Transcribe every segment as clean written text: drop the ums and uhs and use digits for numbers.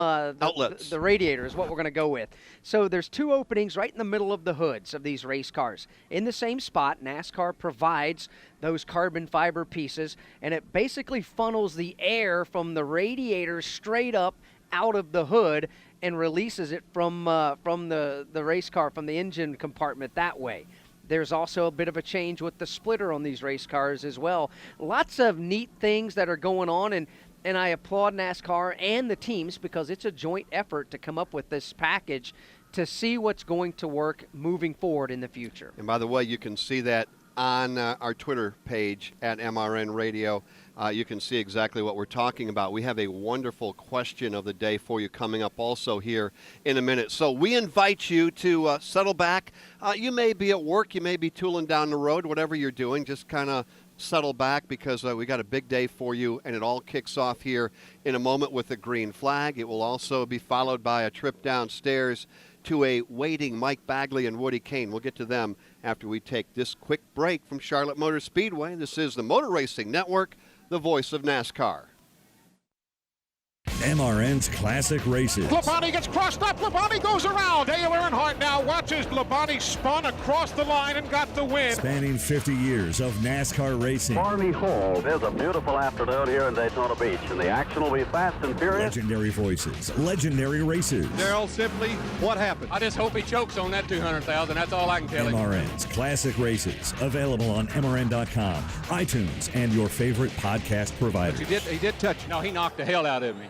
outlets. The radiator is what we're going to go with. So there's two openings right in the middle of the hoods of these race cars. In the same spot, NASCAR provides those carbon fiber pieces, and it basically funnels the air from the radiator straight up out of the hood and releases it from the race car, from the engine compartment that way. There's also a bit of a change with the splitter on these race cars as well. Lots of neat things that are going on, and I applaud NASCAR and the teams because it's a joint effort to come up with this package to see what's going to work moving forward in the future. And by the way, you can see that on our Twitter page at MRN Radio. You can see exactly what we're talking about. We have a wonderful question of the day for you coming up also here in a minute. So we invite you to settle back. You may be at work. You may be tooling down the road. Whatever you're doing, just kind of settle back because we got a big day for you, and it all kicks off here in a moment with the green flag. It will also be followed by a trip downstairs to a waiting Mike Bagley and Woody Kane. We'll get to them after we take this quick break from Charlotte Motor Speedway. This is the Motor Racing Network, the voice of NASCAR. MRN's Classic Races. Labonte gets crossed up. Labonte goes around. Dale Earnhardt now watches Labonte spun across the line and got the win. Spanning 50 years of NASCAR racing. Barney Hall. There's a beautiful afternoon here in Daytona Beach, and the action will be fast and furious. Legendary voices, legendary races. Darrell, simply, what happened? I just hope he chokes on that 200,000. That's all I can tell him. MRN's Classic Races, available on MRN.com, iTunes, and your favorite podcast providers. He did touch. No, he knocked the hell out of me.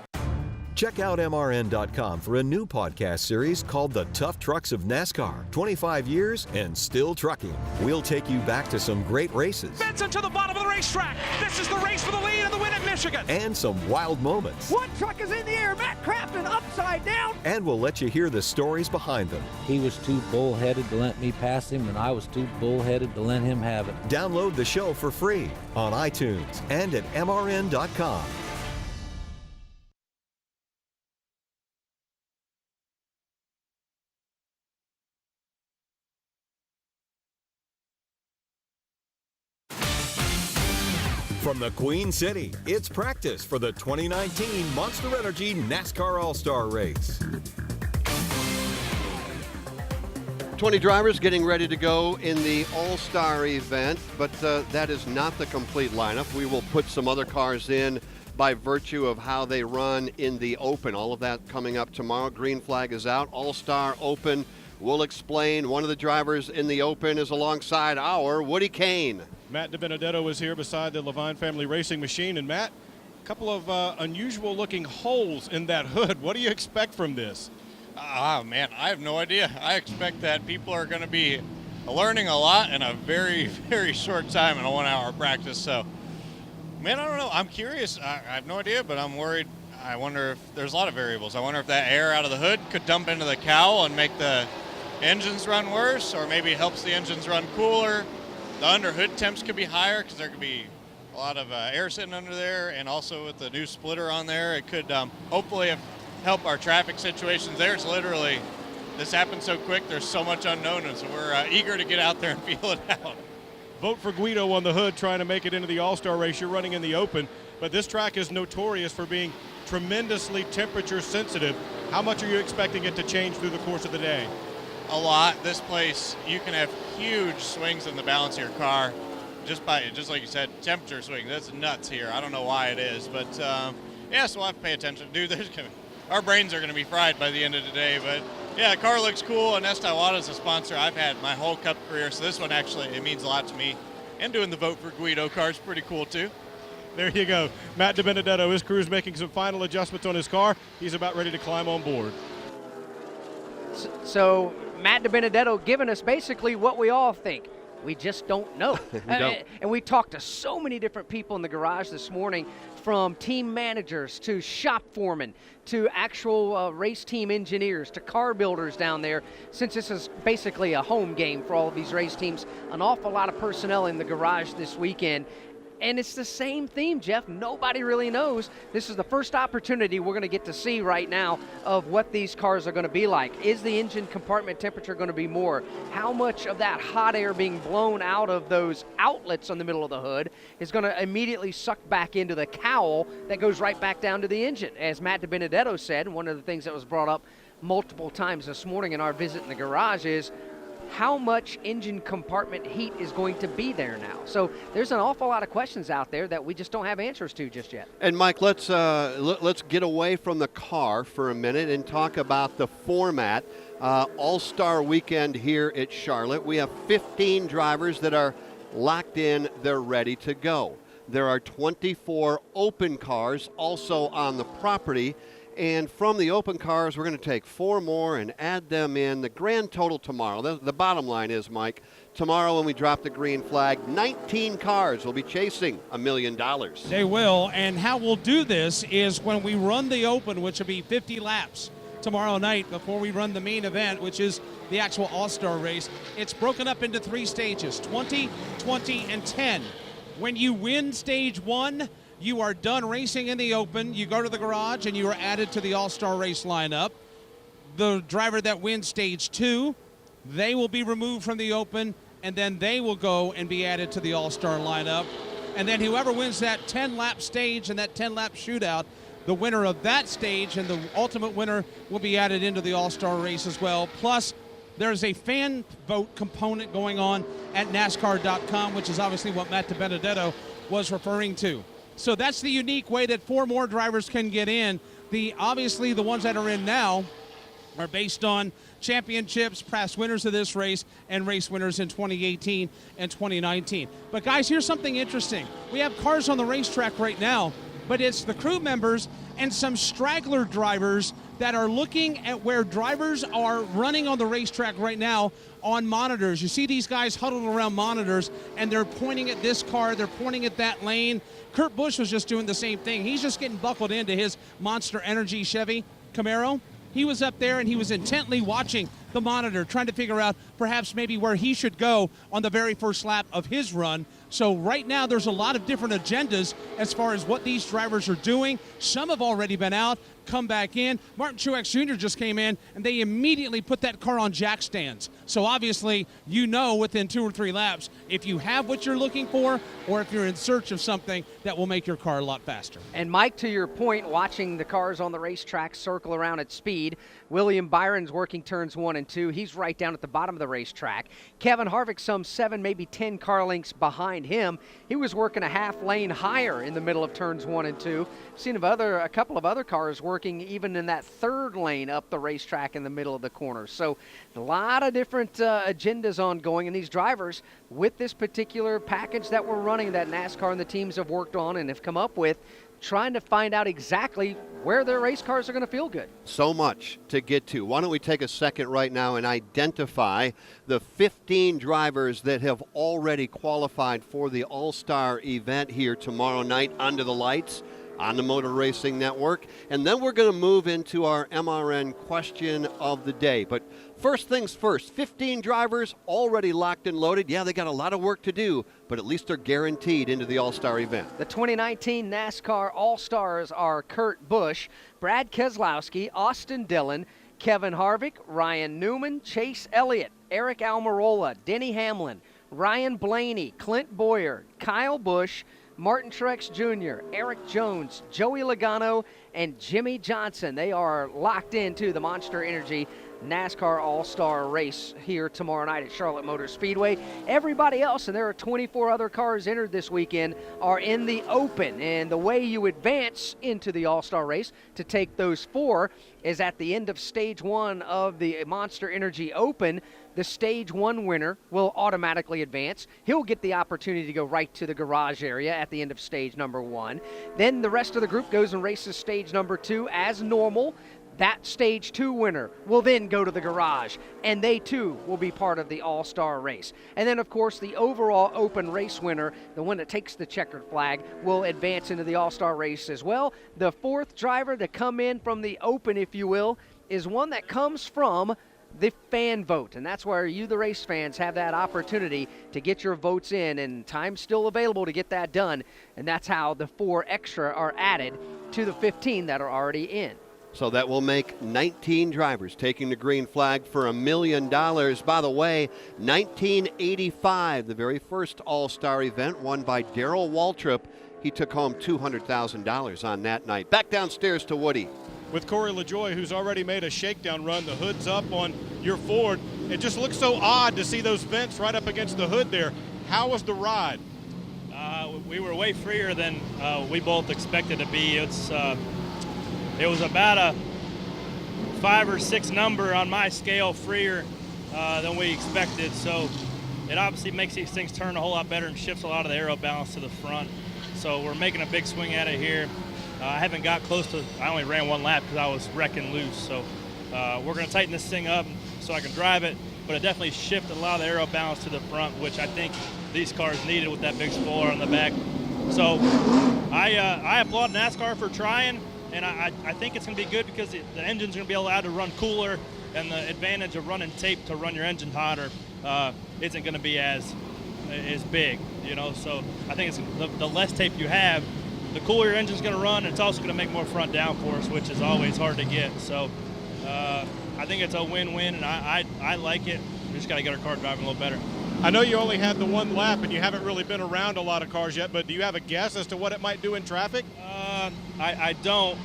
Check out MRN.com for a new podcast series called The Tough Trucks of NASCAR. 25 years and still trucking. We'll take you back to some great races. Benson to the bottom of the racetrack. This is the race for the lead and the win at Michigan. And some wild moments. One truck is in the air. Matt Crafton upside down. And we'll let you hear the stories behind them. He was too bullheaded to let me pass him, and I was too bullheaded to let him have it. Download the show for free on iTunes and at MRN.com. From the Queen City, it's practice for the 2019 Monster Energy NASCAR All-Star Race. 20 drivers getting ready to go in the All-Star event, but that is not the complete lineup. We will put some other cars in by virtue of how they run in the Open. All of that coming up tomorrow. Green flag is out. All-Star Open. We'll explain. One of the drivers in the Open is alongside our Woody Kane. Matt Dibenedetto is here beside the Levine family racing machine. And Matt, a couple of unusual looking holes in that hood. What do you expect from this? Oh, man, I have no idea. I expect that people are going to be learning a lot in a very, very short time in a 1 hour practice. So, man, I don't know. I'm curious. I have no idea, but I'm worried. I wonder if there's a lot of variables. I wonder if that air out of the hood could dump into the cowl and make the engines run worse, or maybe helps the engines run cooler. The under hood temps could be higher because there could be a lot of air sitting under there, and also with the new splitter on there, it could hopefully help our traffic situations. There's literally, this happened so quick, there's so much unknown, and so we're eager to get out there and feel it out. Vote for Guido on the hood, trying to make it into the All-Star race. You're running in the Open, but this track is notorious for being tremendously temperature sensitive. How much are you expecting it to change through the course of the day? A lot. This place, you can have huge swings in the balance of your car just like you said, temperature swings. That's nuts here. I don't know why it is, but yeah, so we'll have to pay attention. Dude, our brains are going to be fried by the end of the day, but yeah, the car looks cool, and Estee Lauder is a sponsor I've had my whole Cup career, so this one actually, it means a lot to me. And doing the Vote for Guido car is pretty cool too. There you go. Matt Dibenedetto, his crew's making some final adjustments on his car. He's about ready to climb on board. So Matt Dibenedetto giving us basically what we all think. We just don't know. And we talked to so many different people in the garage this morning, from team managers to shop foremen to actual race team engineers to car builders down there. Since this is basically a home game for all of these race teams, an awful lot of personnel in the garage this weekend. And it's the same theme, Jeff. Nobody really knows. This is the first opportunity we're going to get to see right now of what these cars are going to be like. Is the engine compartment temperature going to be more? How much of that hot air being blown out of those outlets on the middle of the hood is going to immediately suck back into the cowl that goes right back down to the engine? As Matt Dibenedetto said, one of the things that was brought up multiple times this morning in our visit in the garage is how much engine compartment heat is going to be there now. So there's an awful lot of questions out there that we just don't have answers to just yet. And Mike, let's get away from the car for a minute and talk about the format. All-Star Weekend here at Charlotte. We have 15 drivers that are locked in. They're ready to go. There are 24 open cars also on the property. And from the open cars, we're going to take 4 more and add them in. The grand total tomorrow, the bottom line is, Mike, tomorrow when we drop the green flag, 19 cars will be chasing $1 million. They will, and how we'll do this is when we run the open, which will be 50 laps tomorrow night before we run the main event, which is the actual All-Star race. It's broken up into 3 stages, 20, 20, and 10. When you win stage 1, you are done racing in the open. You go to the garage and you are added to the All-Star race lineup. The driver that wins stage 2, they will be removed from the open, and then they will go and be added to the All-Star lineup. And then whoever wins that 10-lap stage and that 10-lap shootout, the winner of that stage and the ultimate winner will be added into the All-Star race as well. Plus, there's a fan vote component going on at NASCAR.com, which is obviously what Matt Dibenedetto was referring to. So that's the unique way that 4 more drivers can get in. Obviously, the ones that are in now are based on championships, past winners of this race, and race winners in 2018 and 2019. But guys, here's something interesting. We have cars on the racetrack right now, but it's the crew members and some straggler drivers that are looking at where drivers are running on the racetrack right now on monitors. You see these guys huddled around monitors, and they're pointing at this car, they're pointing at that lane. Kurt Busch was just doing the same thing. He's just getting buckled into his Monster Energy Chevy Camaro. He was up there and he was intently watching the monitor, trying to figure out perhaps maybe where he should go on the very first lap of his run. So right now there's a lot of different agendas as far as what these drivers are doing. Some have already been out, come back in. Martin Truex Jr. just came in, and they immediately put that car on jack stands. So obviously, you know within 2 or 3 laps if you have what you're looking for or if you're in search of something that will make your car a lot faster. And Mike, to your point, watching the cars on the racetrack circle around at speed, William Byron's working turns 1 and 2. He's right down at the bottom of the racetrack. Kevin Harvick some 7, maybe 10 car lengths behind him. He was working a half lane higher in the middle of turns 1 and 2. Seen a couple of other cars working even in that 3rd lane up the racetrack in the middle of the corner. So a lot of different agendas ongoing, and these drivers with this particular package that we're running that NASCAR and the teams have worked on and have come up with, trying to find out exactly where their race cars are going to feel good. So much to get to. Why don't we take a second right now and identify the 15 drivers that have already qualified for the All-Star event here tomorrow night under the lights on the Motor Racing Network. And then we're going to move into our MRN question of the day. But first things first, 15 drivers already locked and loaded. Yeah, they got a lot of work to do, but at least they're guaranteed into the All-Star event. The 2019 NASCAR All-Stars are Kurt Busch, Brad Keselowski, Austin Dillon, Kevin Harvick, Ryan Newman, Chase Elliott, Aric Almirola, Denny Hamlin, Ryan Blaney, Clint Boyer, Kyle Busch, Martin Truex Jr., Eric Jones, Joey Logano, and Jimmy Johnson. They are locked into the Monster Energy NASCAR All-Star race here tomorrow night at Charlotte Motor Speedway. Everybody else, and there are 24 other cars entered this weekend, are in the open. And the way you advance into the All-Star race to take those 4 is at the end of stage 1 of the Monster Energy Open. The stage 1 winner will automatically advance. He'll get the opportunity to go right to the garage area at the end of stage number 1. Then the rest of the group goes and races stage number 2 as normal. That stage 2 winner will then go to the garage, and they too will be part of the All-Star race. And then, of course, the overall open race winner, the one that takes the checkered flag, will advance into the All-Star race as well. The 4th driver to come in from the open, if you will, is one that comes from the fan vote, and that's where you, the race fans, have that opportunity to get your votes in, and time's still available to get that done, and that's how the 4 extra are added to the 15 that are already in. So that will make 19 drivers taking the green flag for $1 million. By the way, 1985, the very first All-Star event won by Darrell Waltrip. He took home $200,000 on that night. Back downstairs to Woody. With Corey LaJoie, who's already made a shakedown run, the hood's up on your Ford. It just looks so odd to see those vents right up against the hood there. How was the ride? We were way freer than we both expected to be. It was about a 5 or 6 number on my scale freer than we expected. So it obviously makes these things turn a whole lot better and shifts a lot of the aero balance to the front. So we're making a big swing at it here. I haven't got close to, I only ran 1 lap because I was wrecking loose. So we're going to tighten this thing up so I can drive it, but it definitely shifted a lot of the aero balance to the front, which I think these cars needed with that big spoiler on the back. So I applaud NASCAR for trying, and I think it's going to be good because the engine's going to be allowed to run cooler, and the advantage of running tape to run your engine hotter isn't going to be as big, you know. So I think it's the less tape you have, the cooler your engine's going to run, and it's also going to make more front downforce, which is always hard to get. So I think it's a win-win, and I like it. We just got to get our car driving a little better. I know you only had the 1 lap, and you haven't really been around a lot of cars yet, but do you have a guess as to what it might do in traffic? I don't.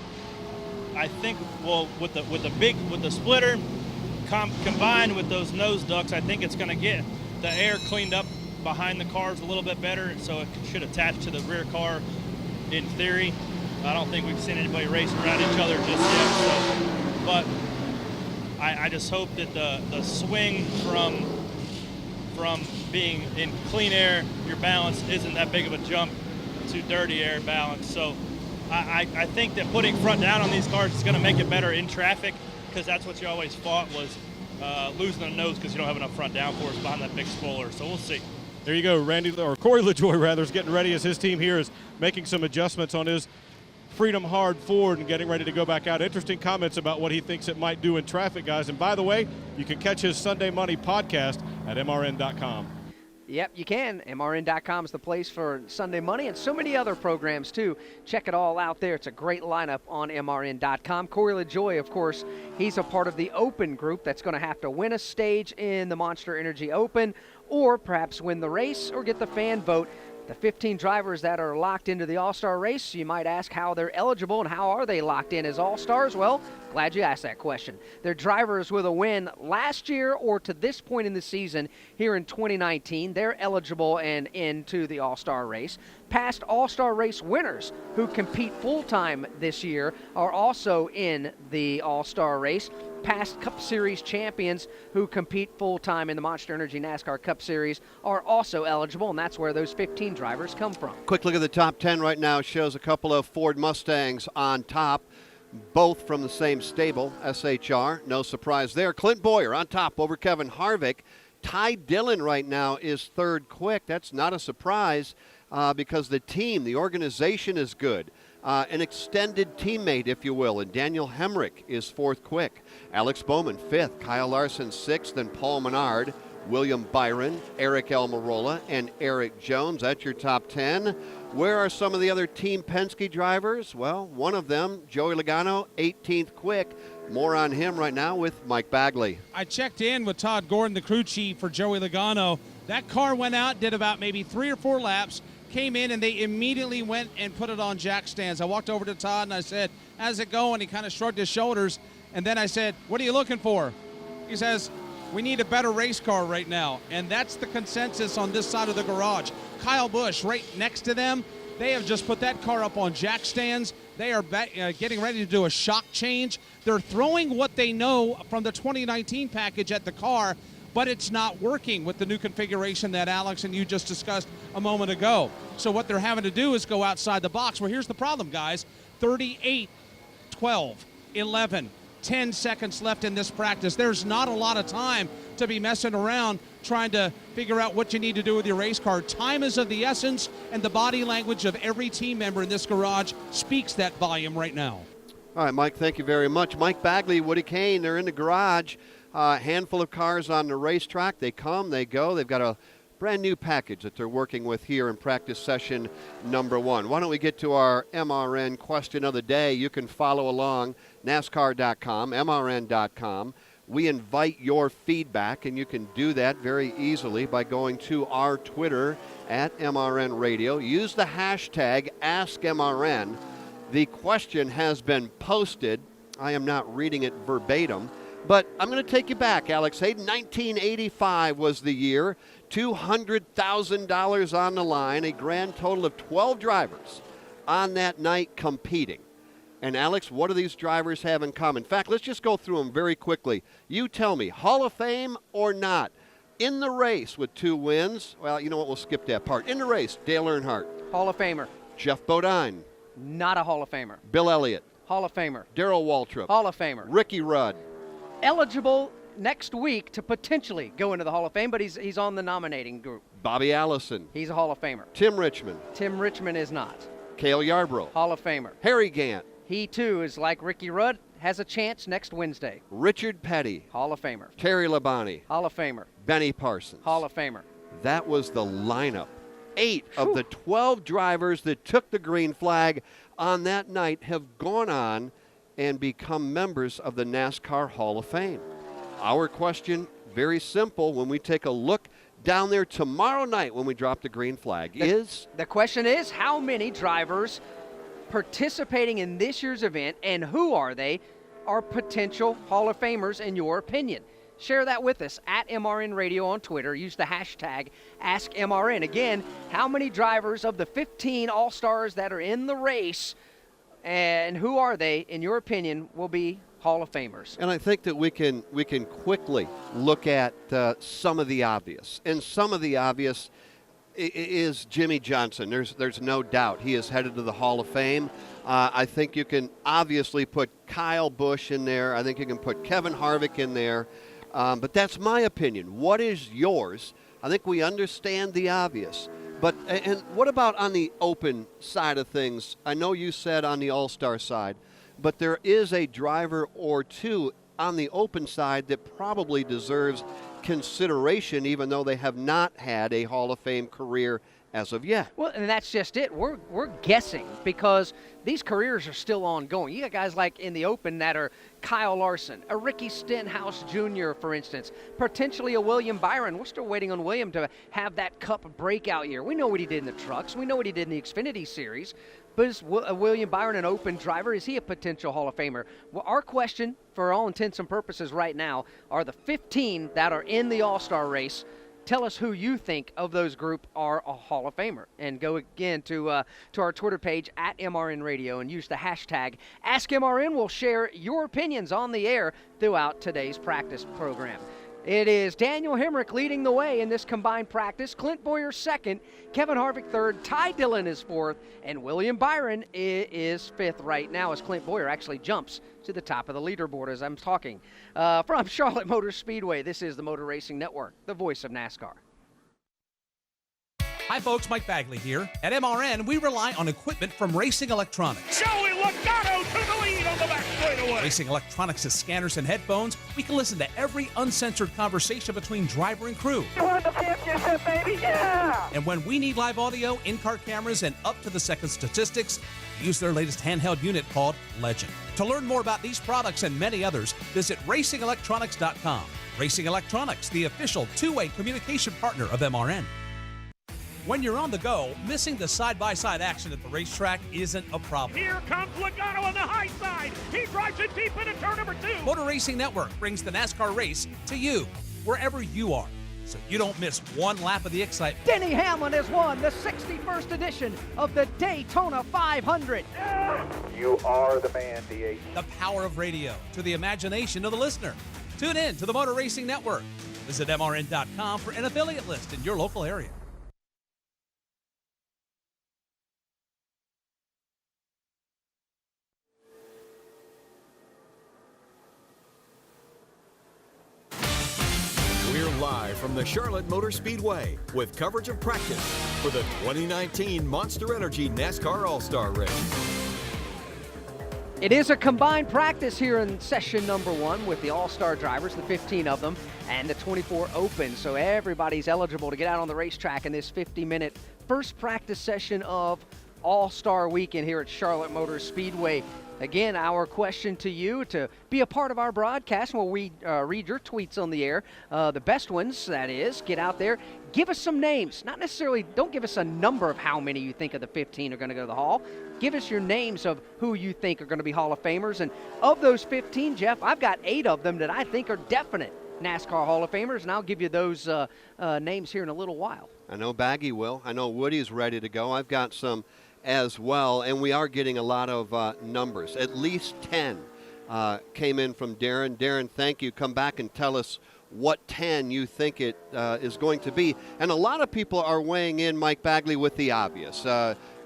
I think, well, with the splitter combined with those nose ducts, I think it's going to get the air cleaned up behind the cars a little bit better, so it should attach to the rear car in theory. I don't think we've seen anybody racing around each other just yet. So, but I just hope that the swing from being in clean air, your balance isn't that big of a jump to dirty air balance. So I think that putting front down on these cars is going to make it better in traffic, because that's what you always fought, was losing the nose because you don't have enough front downforce behind that big spoiler. So we'll see. There you go, Corey LaJoie rather is getting ready as his team here is making some adjustments on his Freedom Hard Ford and getting ready to go back out. Interesting comments about what he thinks it might do in traffic, guys. And by the way, you can catch his Sunday Money podcast at MRN.com. Yep, you can. MRN.com is the place for Sunday Money and so many other programs, too. Check it all out there. It's a great lineup on MRN.com. Corey LaJoie, of course, he's a part of the Open group that's going to have to win a stage in the Monster Energy Open, or perhaps win the race or get the fan vote. The 15 drivers that are locked into the All-Star race, you might ask how they're eligible and how are they locked in as All-Stars? Well, glad you asked that question. They're drivers with a win last year or to this point in the season here in 2019. They're eligible and into the All-Star race. Past All-Star race winners who compete full-time this year are also in the All-Star race. Past Cup Series champions who compete full-time in the Monster Energy NASCAR Cup Series are also eligible, and that's where those 15 drivers come from. Quick look at the top 10 right now. Shows a couple of Ford Mustangs on top, both from the same stable, SHR. No surprise there. Clint Boyer on top over Kevin Harvick. Ty Dillon right now is third quick. That's not a surprise because the team, the organization is good. An extended teammate, if you will, and Daniel Hemrick is fourth quick. Alex Bowman, fifth. Kyle Larson, sixth, and Paul Menard. William Byron, Aric Almirola, and Eric Jones. That's your top 10. Where are some of the other Team Penske drivers? Well, one of them, Joey Logano, 18th quick. More on him right now with Mike Bagley. I checked in with Todd Gordon, the crew chief for Joey Logano. That car went out, did about maybe 3 or 4 laps, came in, and they immediately went and put it on jack stands. I walked over to Todd and I said, how's it going? He kind of shrugged his shoulders. And then I said, what are you looking for? He says, we need a better race car right now. And that's the consensus on this side of the garage. Kyle Busch right next to them. They have just put that car up on jack stands. They are getting ready to do a shock change. They're throwing what they know from the 2019 package at the car, but it's not working with the new configuration that Alex and you just discussed a moment ago. So what they're having to do is go outside the box. Well, here's the problem, guys. 38, 12, 11, 10 seconds left in this practice. There's not a lot of time to be messing around trying to figure out what you need to do with your race car. Time is of the essence, and the body language of every team member in this garage speaks that volume right now. All right, Mike, thank you very much. Mike Bagley, Woody Kane, they're in the garage. A handful of cars on the racetrack. They come, they go. They've got a brand new package that they're working with here in practice session number 1. Why don't we get to our MRN question of the day? You can follow along, NASCAR.com, MRN.com. We invite your feedback, and you can do that very easily by going to our Twitter at MRN Radio. Use the hashtag AskMRN. The question has been posted. I am not reading it verbatim, but I'm going to take you back, Alex Hayden. 1985 was the year. $200,000 on the line, a grand total of 12 drivers on that night competing. And Alex, what do these drivers have in common? In fact, let's just go through them very quickly. You tell me, Hall of Fame or not? In the race with 2 wins, well, you know what, we'll skip that part. In the race, Dale Earnhardt. Hall of Famer. Jeff Bodine. Not a Hall of Famer. Bill Elliott. Hall of Famer. Darrell Waltrip. Hall of Famer. Ricky Rudd. Eligible next week to potentially go into the Hall of Fame, but he's on the nominating group. Bobby Allison. He's a Hall of Famer. Tim Richmond. Tim Richmond is not. Cale Yarbrough. Hall of Famer. Harry Gant. He, too, is like Ricky Rudd, has a chance next Wednesday. Richard Petty. Hall of Famer. Terry Labonte. Hall of Famer. Benny Parsons. Hall of Famer. That was the lineup. 8 of the 12 drivers that took the green flag on that night have gone on and become members of the NASCAR Hall of Fame. Our question, very simple, when we take a look down there tomorrow night when we drop the green flag, is? The question is, how many drivers participating in this year's event, and who are they, are potential Hall of Famers in your opinion? Share that with us at MRN Radio on Twitter. Use the hashtag AskMRN. Again, how many drivers of the 15 All-Stars that are in the race, and who are they, in your opinion, will be Hall of Famers? And I think that we can quickly look at some of the obvious. And some of the obvious is Jimmy Johnson. There's no doubt he is headed to the Hall of Fame. I think you can obviously put Kyle Busch in there. I think you can put Kevin Harvick in there. But that's my opinion. What is yours? I think we understand the obvious. But and what about on the open side of things? I know you said on the All-Star side, but there is a driver or two on the open side that probably deserves consideration, even though they have not had a Hall of Fame career as of yet. Well, and that's just it. We're guessing because these careers are still ongoing. You got guys like in the Open that are Kyle Larson, a Ricky Stenhouse Jr., for instance, potentially a William Byron. We're still waiting on William to have that Cup breakout year. We know what he did in the trucks. We know what he did in the Xfinity Series. But is William Byron an Open driver? Is he a potential Hall of Famer? Well, our question, for all intents and purposes right now, are the 15 that are in the All-Star race. Tell us who you think of those group are a Hall of Famer. And go again to our Twitter page at MRN Radio and use the hashtag AskMRN. We'll share your opinions on the air throughout today's practice program. It is Daniel Hemrick leading the way in this combined practice. Clint Boyer second, Kevin Harvick third, Ty Dillon is fourth, and William Byron is fifth right now as Clint Boyer actually jumps to the top of the leaderboard as I'm talking. From Charlotte Motor Speedway, this is the Motor Racing Network, the voice of NASCAR. Hi folks, Mike Bagley here. At MRN, we rely on equipment from Racing Electronics. Joey Logano to the lead on the back straightaway. Racing Electronics has scanners and headphones. We can listen to every uncensored conversation between driver and crew. You won the championship, baby, yeah! And when we need live audio, in-car cameras, and up-to-the-second statistics, use their latest handheld unit called Legend. To learn more about these products and many others, visit racingelectronics.com. Racing Electronics, the official two-way communication partner of MRN. When you're on the go, missing the side-by-side action at the racetrack isn't a problem. Here comes Logano on the high side. He drives it deep into turn number 2. Motor Racing Network brings the NASCAR race to you, wherever you are, so you don't miss one lap of the excitement. Denny Hamlin has won the 61st edition of the Daytona 500. You are the man, D8. The power of radio to the imagination of the listener. Tune in to the Motor Racing Network. Visit MRN.com for an affiliate list in your local area. Live from the Charlotte Motor Speedway with coverage of practice for the 2019 Monster Energy NASCAR All-Star Race. It is a combined practice here in session number 1 with the All-Star drivers, the 15 of them, and the 24 open. So everybody's eligible to get out on the racetrack in this 50-minute first practice session of All-Star Weekend here at Charlotte Motor Speedway. Again, our question to you to be a part of our broadcast. We'll read your tweets on the air, the best ones, that is. Get out there. Give us some names. Not necessarily, don't give us a number of how many you think of the 15 are going to go to the Hall. Give us your names of who you think are going to be Hall of Famers. And of those 15, Jeff, I've got 8 of them that I think are definite NASCAR Hall of Famers, and I'll give you those names here in a little while. I know Baggy will. I know Woody's ready to go. I've got some as well, and we are getting a lot of numbers. At least 10 came in from Darren. Darren, thank you. Come back and tell us what 10 you think it is going to be. And a lot of people are weighing in, Mike Bagley, with the obvious.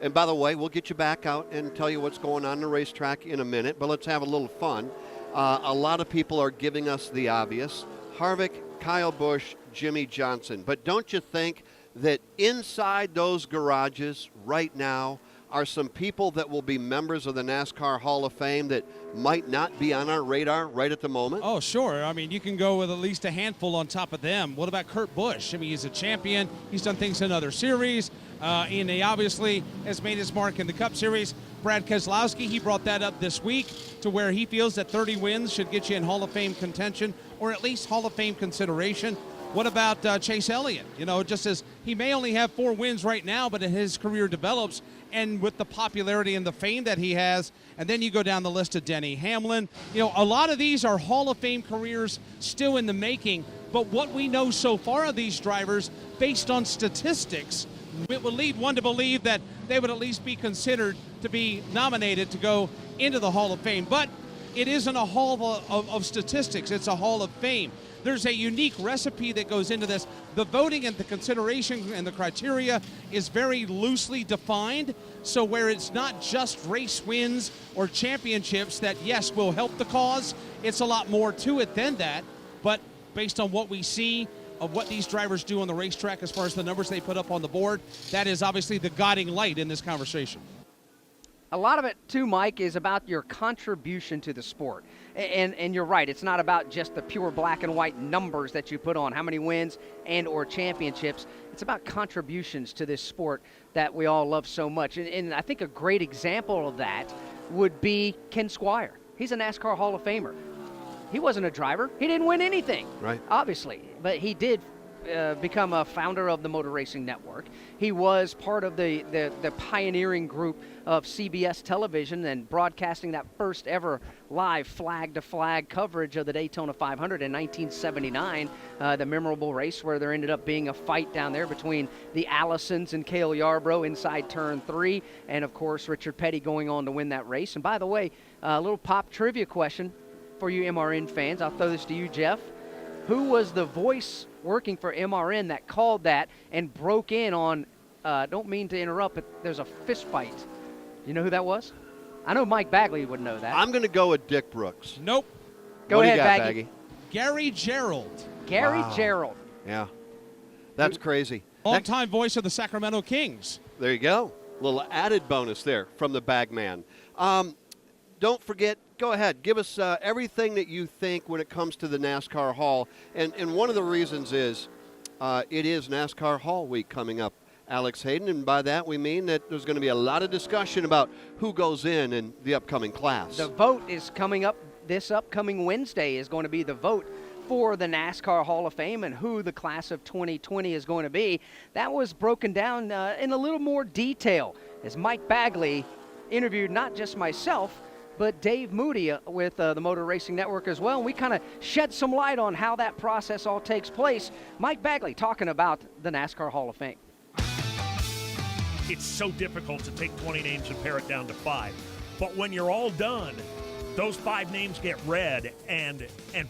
And by the way, we'll get you back out and tell you what's going on the racetrack in a minute, but let's have a little fun. A lot of people are giving us the obvious. Harvick, Kyle Busch, Jimmy Johnson. But don't you think that inside those garages right now are some people that will be members of the NASCAR Hall of Fame that might not be on our radar right at the moment? Oh, sure. I mean, you can go with at least a handful on top of them. What about Kurt Busch? I mean, he's a champion. He's done things in other series. And he obviously has made his mark in the Cup Series. Brad Keselowski, he brought that up this week to where he feels that 30 wins should get you in Hall of Fame contention or at least Hall of Fame consideration. What about Chase Elliott? You know, just as he may only have 4 wins right now, but as his career develops and with the popularity and the fame that he has, and then you go down the list of Denny Hamlin. You know, a lot of these are Hall of Fame careers still in the making, but what we know so far of these drivers, based on statistics, it would lead one to believe that they would at least be considered to be nominated to go into the Hall of Fame. But it isn't a hall of statistics, it's a Hall of Fame. There's a unique recipe that goes into this. The voting and the consideration and the criteria is very loosely defined, so where it's not just race wins or championships that, yes, will help the cause, it's a lot more to it than that. But based on what we see of what these drivers do on the racetrack as far as the numbers they put up on the board, that is obviously the guiding light in this conversation. A lot of it, too, Mike, is about your contribution to the sport. And you're right, it's not about just the pure black and white numbers that you put on, how many wins and or championships. It's about contributions to this sport that we all love so much. And I think a great example of that would be Ken Squire. He's a NASCAR Hall of Famer. He wasn't a driver. He didn't win anything, right? Obviously, but he did become a founder of the Motor Racing Network. He was part of the pioneering group of CBS television and broadcasting that first ever live flag-to-flag coverage of the Daytona 500 in 1979, the memorable race where there ended up being a fight down there between the Allisons and Cale Yarborough inside Turn 3, and of course Richard Petty going on to win that race. And by the way, a little pop trivia question for you MRN fans. I'll throw this to you, Jeff. Who was the voice working for MRN that called that and broke in on, don't mean to interrupt, but there's a fist fight. You know who that was? I know Mike Bagley would know that. I'm going to go with Dick Brooks. Nope. Go ahead, Baggy. Gary Gerald. Gary Gerald. Yeah. That's crazy. Longtime voice of the Sacramento Kings. There you go. Little added bonus there from the Bagman. Don't forget, go ahead, give us everything that you think when it comes to the NASCAR Hall. And one of the reasons is it is NASCAR Hall Week coming up, Alex Hayden, and by that we mean that there's going to be a lot of discussion about who goes in the upcoming class. The vote is coming up this upcoming Wednesday is going to be the vote for the NASCAR Hall of Fame and who the class of 2020 is going to be. That was broken down in a little more detail as Mike Bagley interviewed not just myself, but Dave Moody with the Motor Racing Network as well. And we kind of shed some light on how that process all takes place. Mike Bagley talking about the NASCAR Hall of Fame. It's so difficult to take 20 names and pare it down to 5. But when you're all done, those 5 names get read and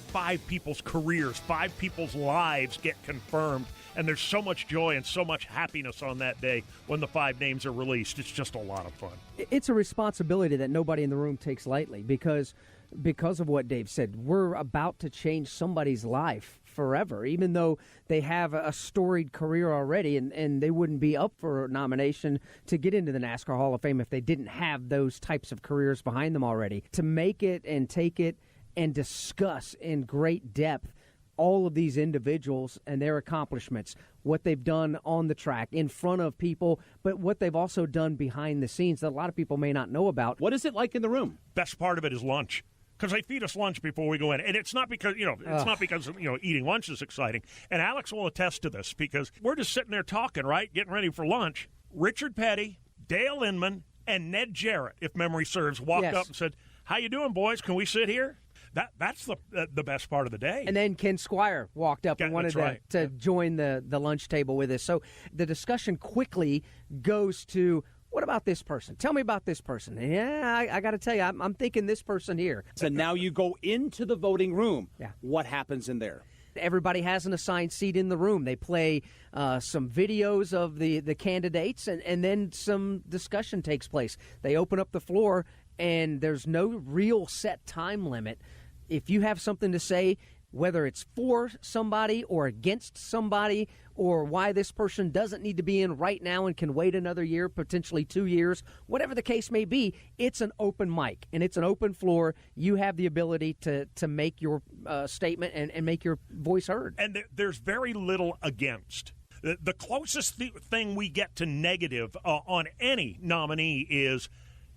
5 people's careers, 5 people's lives get confirmed. And there's so much joy and so much happiness on that day when the 5 names are released. It's just a lot of fun. It's a responsibility that nobody in the room takes lightly because of what Dave said. We're about to change somebody's life forever, even though they have a storied career already, and they wouldn't be up for nomination to get into the NASCAR Hall of Fame if they didn't have those types of careers behind them already. To make it and take it and discuss in great depth all of these individuals and their accomplishments, what they've done on the track in front of people, but what they've also done behind the scenes that a lot of people may not know about. What is it like in the room? Best part of it is lunch, because they feed us lunch before we go in, and it's not because eating lunch is exciting. And Alex will attest to this, because we're just sitting there talking, right, getting ready for lunch. Richard Petty, Dale Inman, and Ned Jarrett, if memory serves, walked up and said, "How you doing, boys? Can we sit here?" That's the best part of the day. And then Ken Squire walked up and wanted to join the lunch table with us. So the discussion quickly goes to, what about this person? Tell me about this person. Yeah, I got to tell you, I'm thinking this person here. So now you go into the voting room. Yeah. What happens in there? Everybody has an assigned seat in the room. They play some videos of the candidates, and then some discussion takes place. They open up the floor, and there's no real set time limit. If you have something to say, whether it's for somebody or against somebody, or why this person doesn't need to be in right now and can wait another year, potentially 2 years, whatever the case may be, it's an open mic and it's an open floor. You have the ability to make your statement and make your voice heard. And there's very little against. The closest thing we get to negative on any nominee is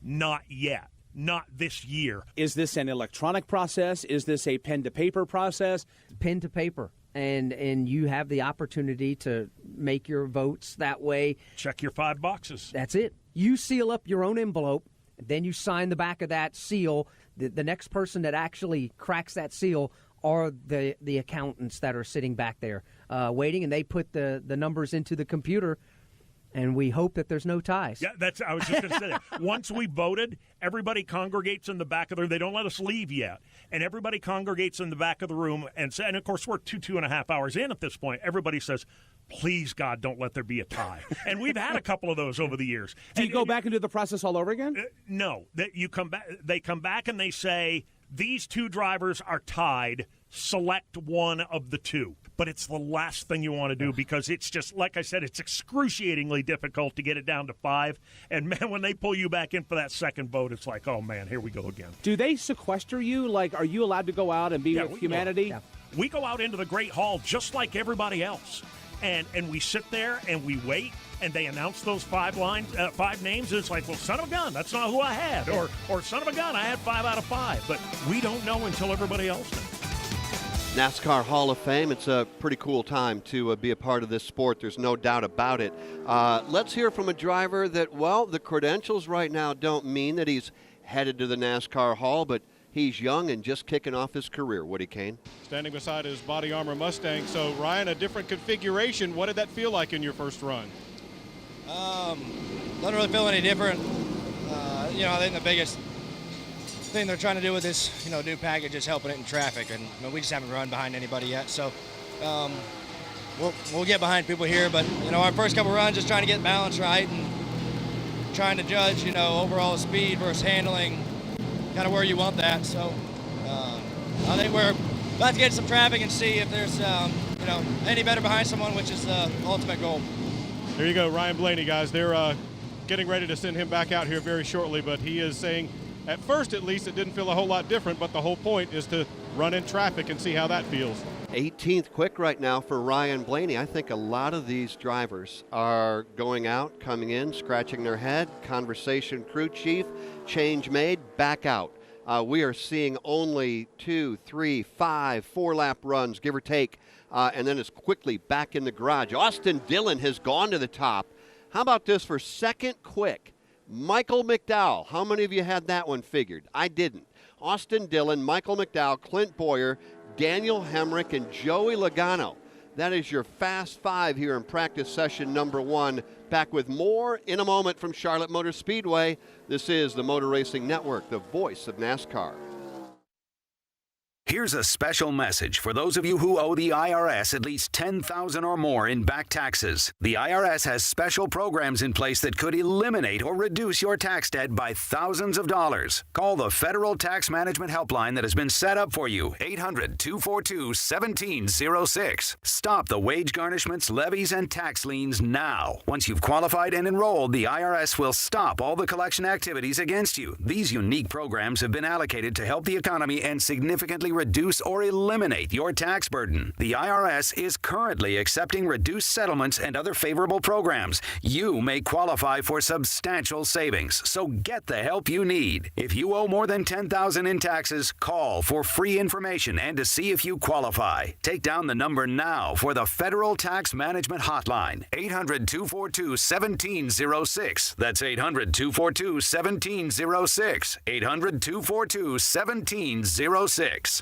not yet. Not this year. Is this an electronic process? Is this a pen-to-paper process? Pen to paper. And you have the opportunity to make your votes that way. Check your 5 boxes. That's it. You seal up your own envelope, then you sign the back of that seal. The next person that actually cracks that seal are the accountants that are sitting back there waiting, and they put the numbers into the computer. And we hope that there's no ties. Yeah, I was just going to say that. Once we voted, everybody congregates in the back of the room. They don't let us leave yet. And everybody congregates in the back of the room. And of course, we're 2.5 hours in at this point. Everybody says, please, God, don't let there be a tie. And we've had a couple of those over the years. Do you go back and do the process all over again? No. You come back. They come back and they say, these 2 drivers are tied. Select one of the 2. But it's the last thing you want to do, because it's just, like I said, it's excruciatingly difficult to get it down to 5. And, man, when they pull you back in for that second vote, it's like, oh, man, here we go again. Do they sequester you? Like, are you allowed to go out and be with humanity? We go out into the Great Hall just like everybody else. And we sit there and we wait, and they announce those 5 names. And it's like, well, son of a gun, that's not who I had. Or son of a gun, I had 5 out of 5. But we don't know until everybody else knows. NASCAR Hall of Fame, it's a pretty cool time to be a part of this sport. There's no doubt about it. Let's hear from a driver that, well, the credentials right now don't mean that he's headed to the NASCAR Hall, but he's young and just kicking off his career. Woody Kane. Standing beside his body armor Mustang. So, Ryan, a different configuration. What did that feel like in your first run? Doesn't really feel any different. I think the biggest thing they're trying to do with this, new package is helping it in traffic, and we just haven't run behind anybody yet. So we'll get behind people here, but our first couple runs, just trying to get balance right and trying to judge, overall speed versus handling, kind of where you want that. So I think we're about to get some traffic and see if there's any better behind someone, which is the ultimate goal. There you go, Ryan Blaney, guys. They're getting ready to send him back out here very shortly, but he is saying, at first, at least, it didn't feel a whole lot different, but the whole point is to run in traffic and see how that feels. 18th quick right now for Ryan Blaney. I think a lot of these drivers are going out, coming in, scratching their head, conversation, crew chief, change made, back out. We are seeing only 2, 3, 5, 4-lap runs, give or take, and then it's quickly back in the garage. Austin Dillon has gone to the top. How about this for second quick? Michael McDowell. How many of you had that one figured? I didn't. Austin Dillon, Michael McDowell, Clint Boyer, Daniel Hemrick, and Joey Logano. That is your Fast 5 here in practice session number 1. Back with more in a moment from Charlotte Motor Speedway. This is the Motor Racing Network, the voice of NASCAR. Here's a special message for those of you who owe the IRS at least $10,000 or more in back taxes. The IRS has special programs in place that could eliminate or reduce your tax debt by thousands of dollars. Call the Federal Tax Management Helpline that has been set up for you, 800-242-1706. Stop the wage garnishments, levies, and tax liens now. Once you've qualified and enrolled, the IRS will stop all the collection activities against you. These unique programs have been allocated to help the economy and significantly reduce or eliminate your tax burden. The IRS is currently accepting reduced settlements and other favorable programs. You may qualify for substantial savings, so get the help you need. If you owe more than $10,000 in taxes, call for free information and to see if you qualify. Take down the number now for the Federal Tax Management Hotline, 800-242-1706. That's 800-242-1706. 800-242-1706.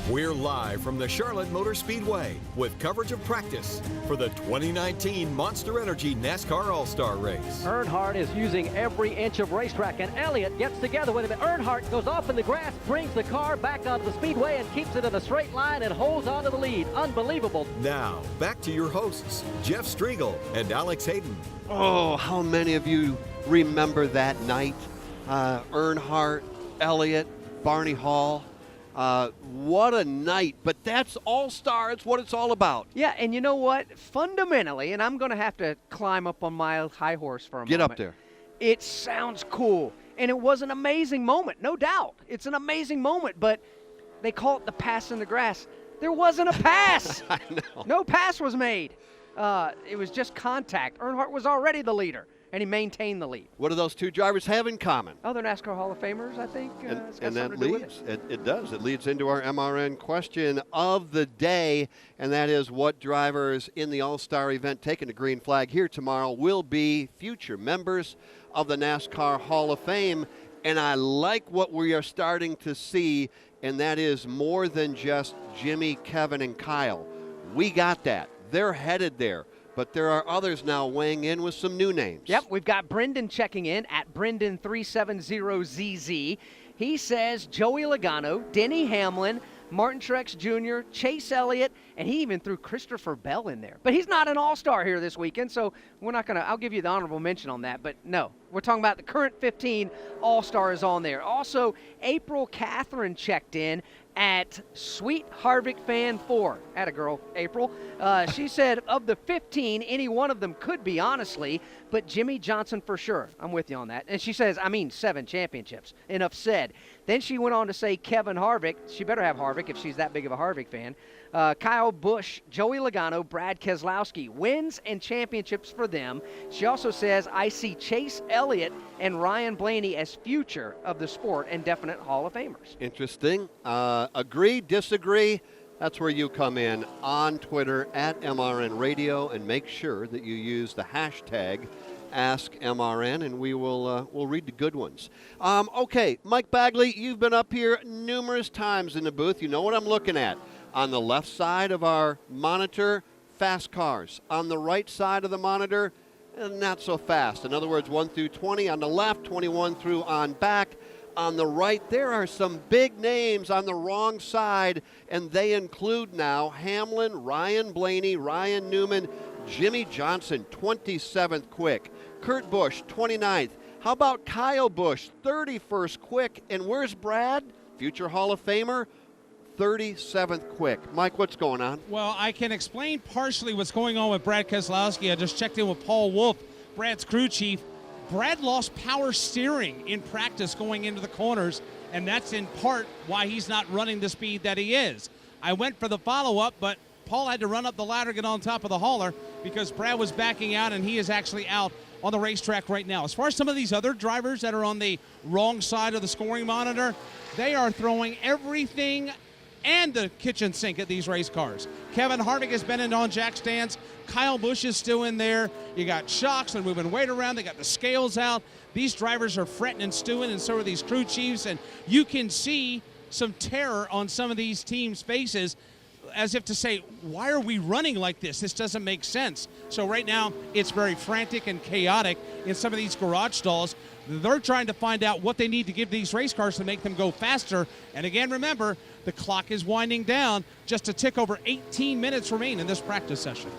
We're live from the Charlotte Motor Speedway with coverage of practice for the 2019 Monster Energy NASCAR All-Star Race. Earnhardt is using every inch of racetrack, and Elliott gets together with him. Earnhardt goes off in the grass, brings the car back onto the speedway, and keeps it in a straight line and holds on to the lead. Unbelievable. Now, back to your hosts, Jeff Striegel and Alex Hayden. Oh, how many of you remember that night? Earnhardt, Elliott, Barney Hall. What a night, but that's All-Star. It's what it's all about. Yeah, and you know what? Fundamentally, and I'm going to have to climb up on my high horse for a moment. Get up there. It sounds cool, and it was an amazing moment, no doubt. It's an amazing moment, but they call it the pass in the grass. There wasn't a pass. I know. No pass was made. It was just contact. Earnhardt was already the leader, and he maintained the lead. What do those two drivers have in common? Oh, they're NASCAR Hall of Famers, I think. And that leads, it does. It leads into our MRN question of the day, and that is what drivers in the All-Star event taking the green flag here tomorrow will be future members of the NASCAR Hall of Fame. And I like what we are starting to see, and that is more than just Jimmy, Kevin, and Kyle. We got that. They're headed there. But there are others now weighing in with some new names. Yep, we've got Brendan checking in at Brendan370ZZ. He says Joey Logano, Denny Hamlin, Martin Truex Jr., Chase Elliott, and he even threw Christopher Bell in there. But he's not an all-star here this weekend, so we're not going to – I'll give you the honorable mention on that. But no, we're talking about the current 15 all-stars on there. Also, April Catherine checked in at Sweet Harvick Fan 4. Atta girl, April. She said, of the 15, any one of them could be, honestly, but Jimmy Johnson for sure. I'm with you on that. And she says, 7 championships. Enough said. Then she went on to say Kevin Harvick. She better have Harvick if she's that big of a Harvick fan. Kyle Busch, Joey Logano, Brad Keselowski. Wins and championships for them. She also says, I see Chase Elliott and Ryan Blaney as future of the sport and definite Hall of Famers. Interesting. Agree, disagree? That's where you come in on Twitter at MRN Radio, and make sure that you use the hashtag AskMRN, and we'll read the good ones. Okay, Mike Bagley, you've been up here numerous times in the booth. You know what I'm looking at. On the left side of our monitor, fast cars. On the right side of the monitor, not so fast. In other words, 1 through 20 on the left, 21 through on back. On the right, there are some big names on the wrong side, and they include now Hamlin, Ryan Blaney, Ryan Newman, Jimmy Johnson, 27th quick. Kurt Busch, 29th. How about Kyle Busch, 31st quick? And where's Brad, future Hall of Famer? 37th quick. Mike, what's going on? Well, I can explain partially what's going on with Brad Keselowski. I just checked in with Paul Wolf, Brad's crew chief. Brad lost power steering in practice going into the corners, and that's in part why he's not running the speed that he is. I went for the follow-up, but Paul had to run up the ladder, get on top of the hauler, because Brad was backing out, and he is actually out on the racetrack right now. As far as some of these other drivers that are on the wrong side of the scoring monitor, they are throwing everything and the kitchen sink at these race cars. Kevin Harvick has been in on jack stands. Kyle Busch is still in there. You got shocks. They're moving weight around. They got the scales out. These drivers are fretting and stewing, and so are these crew chiefs. And you can see some terror on some of these teams' faces as if to say, why are we running like this? This doesn't make sense. So right now, it's very frantic and chaotic in some of these garage stalls. They're trying to find out what they need to give these race cars to make them go faster. And again, remember, the clock is winding down. Just a tick over 18 minutes remain in this practice session.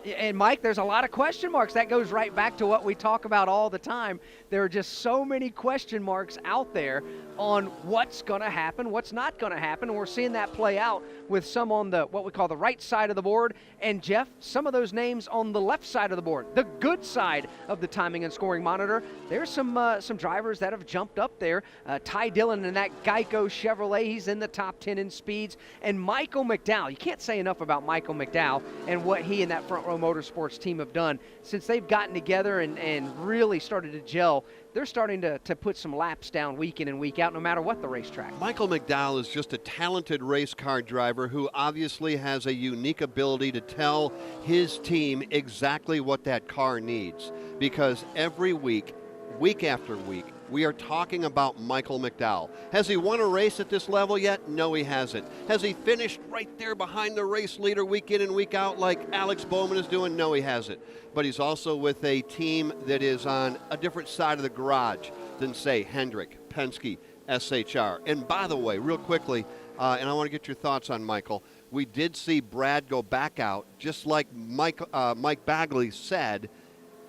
And, Mike, there's a lot of question marks. That goes right back to what we talk about all the time. There are just so many question marks out there on what's going to happen, what's not going to happen. And we're seeing that play out with some on the what we call the right side of the board. And, Jeff, some of those names on the left side of the board, the good side of the timing and scoring monitor. There's some drivers that have jumped up there. Ty Dillon in that Geico Chevrolet, he's in the top 10 in speeds. And Michael McDowell, you can't say enough about Michael McDowell and what he and that Front Row Motorsports team have done since they've gotten together and really started to gel. They're starting to put some laps down week in and week out, no matter what the racetrack. Michael McDowell is just a talented race car driver who obviously has a unique ability to tell his team exactly what that car needs, because every week, week after week, we are talking about Michael McDowell. Has he won a race at this level yet? No, he hasn't. Has he finished right there behind the race leader week in and week out like Alex Bowman is doing? No, he hasn't. But he's also with a team that is on a different side of the garage than, say, Hendrick, Penske, SHR. And by the way, real quickly, and I want to get your thoughts on Michael, we did see Brad go back out, just like Mike Bagley said,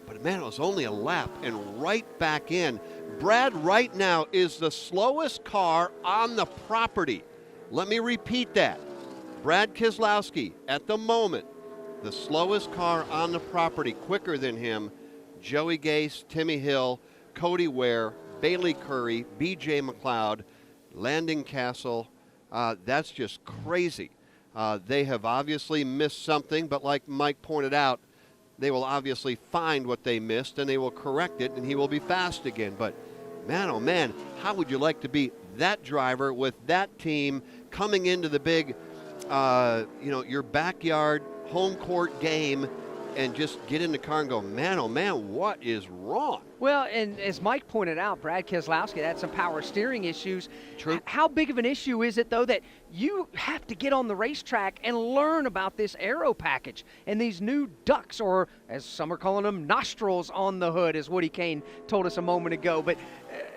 but man, it was only a lap and right back in. Brad right now is the slowest car on the property. Let me repeat that. Brad Keselowski, at the moment, the slowest car on the property, quicker than him, Joey Gase, Timmy Hill, Cody Ware, Bailey Curry, BJ McLeod, Landon Castle. That's just crazy. They have obviously missed something, but like Mike pointed out, they will obviously find what they missed and they will correct it and he will be fast again. But man, oh man, how would you like to be that driver with that team coming into the big, your backyard home court game and just get in the car and go, man, oh man, what is wrong? Well, and as Mike pointed out, Brad Keselowski had some power steering issues. True. How big of an issue is it, though, that you have to get on the racetrack and learn about this aero package and these new ducts, or as some are calling them, nostrils on the hood, as Woody Kane told us a moment ago. But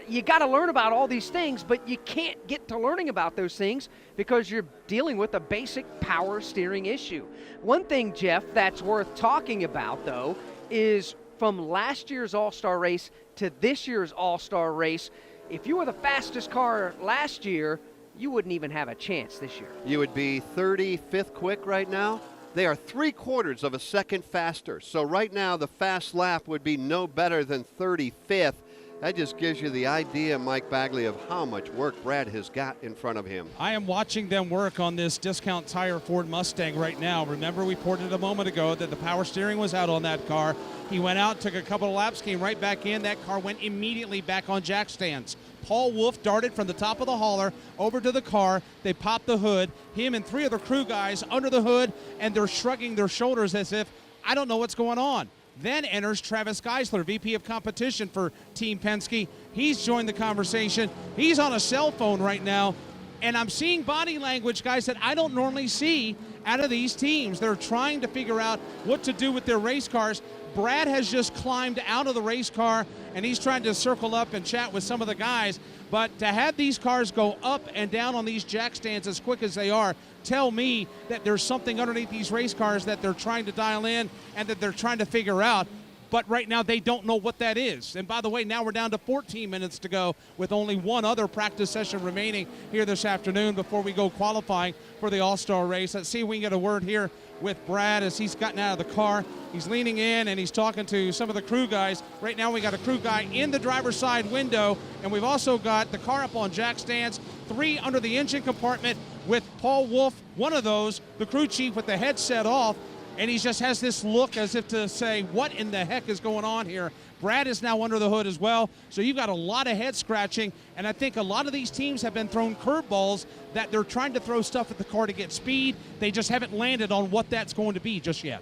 you got to learn about all these things, but you can't get to learning about those things because you're dealing with a basic power steering issue. One thing, Jeff, that's worth talking about, though, is from last year's All-Star race to this year's All-Star race, if you were the fastest car last year, you wouldn't even have a chance this year. You would be 35th quick right now. They are 3/4 of a second faster. So right now the fast lap would be no better than 35th. That just gives you the idea, Mike Bagley, of how much work Brad has got in front of him. I am watching them work on this discount tire Ford Mustang right now. Remember, we reported a moment ago that the power steering was out on that car. He went out, took a couple of laps, came right back in. That car went immediately back on jack stands. Paul Wolf darted from the top of the hauler over to the car. They popped the hood. Him and 3 other crew guys under the hood, and they're shrugging their shoulders as if, I don't know what's going on. Then enters Travis Geisler, VP of Competition for Team Penske. He's joined the conversation. He's on a cell phone right now, and I'm seeing body language, guys, that I don't normally see out of these teams. They're trying to figure out what to do with their race cars. Brad has just climbed out of the race car, and he's trying to circle up and chat with some of the guys. But to have these cars go up and down on these jack stands as quick as they are, tell me that there's something underneath these race cars that they're trying to dial in and that they're trying to figure out. But right now they don't know what that is. And by the way, now we're down to 14 minutes to go with only one other practice session remaining here this afternoon before we go qualifying for the All-Star race. Let's see if we can get a word here with Brad as he's gotten out of the car. He's leaning in and he's talking to some of the crew guys. Right now we got a crew guy in the driver's side window, and we've also got the car up on jack stands, 3 under the engine compartment with Paul Wolf, one of those, the crew chief with the headset off, and he just has this look as if to say, what in the heck is going on here? Brad is now under the hood as well, so you've got a lot of head scratching, and I think a lot of these teams have been thrown curveballs that they're trying to throw stuff at the car to get speed. They just haven't landed on what that's going to be just yet.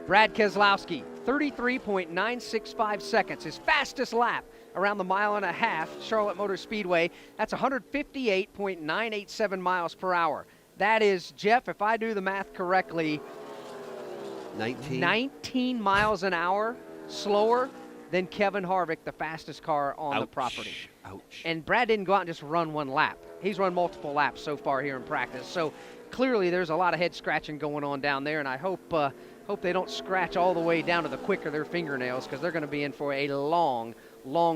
Brad Keselowski, 33.965 seconds, his fastest lap around the 1.5 miles, Charlotte Motor Speedway. That's 158.987 miles per hour. That is, Jeff, if I do the math correctly, 19 miles an hour slower than Kevin Harvick, the fastest car on the property. Ouch. And Brad didn't go out and just run one lap. He's run multiple laps so far here in practice. So clearly there's a lot of head scratching going on down there, and I hope they don't scratch all the way down to the quick of their fingernails, because they're going to be in for a long